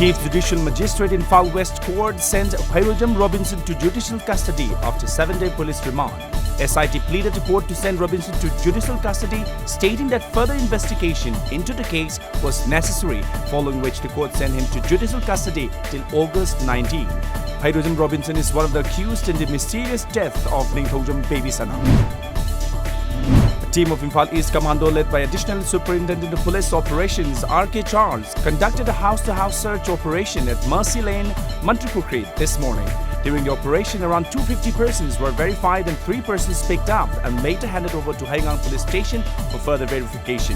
Chief Judicial Magistrate in Far West Court sent Bhairodam Robinson to judicial custody after 7-day police remand. SIT pleaded to court to send Robinson to judicial custody, stating that further investigation into the case was necessary, following which the court sent him to judicial custody till August 19. Bhairodam Robinson is one of the accused in the mysterious death of Ningthojam Baby Sana. A team of Imphal East Commando led by Additional Superintendent of Police Operations R.K. Charles conducted a house-to-house search operation at Mercy Lane, Mantripurkrit this morning. During the operation, around 250 persons were verified and 3 persons picked up and later handed over to Haingang Police Station for further verification.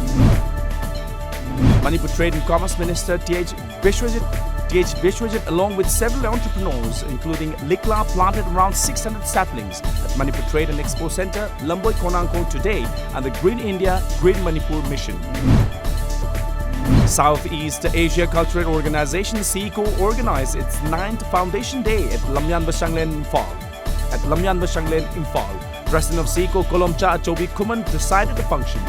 Manipur Trade and Commerce Minister T.H. Bishwajit along with several entrepreneurs including Likla planted around 600 saplings at Manipur Trade and Expo Center, Lamboi Konangkong today and the Green India, Green Manipur mission. Southeast Asia Cultural Organization SECO organized its 9th Foundation Day at lamjingbatomtv, Imphal. President of SECO Kolomcha Achobi Kuman presided the function.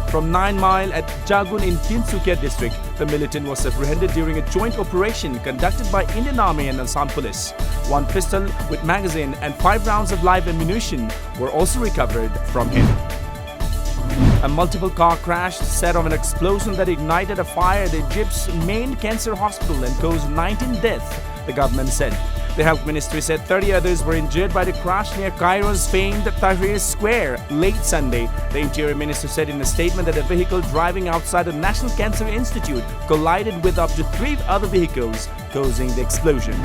From 9 Mile at Jagun in Tinsukia district, the militant was apprehended during a joint operation conducted by Indian Army and Assam Police. 1 pistol with magazine and 5 rounds of live ammunition were also recovered from him. A multiple car crash set off an explosion that ignited a fire at Egypt's main cancer hospital and caused 19 deaths, the government said. The Health Ministry said 30 others were injured by the crash near Cairo's famed Tahrir Square late Sunday. The Interior Minister said in a statement that a vehicle driving outside the National Cancer Institute collided with up to 3 other vehicles, causing the explosion.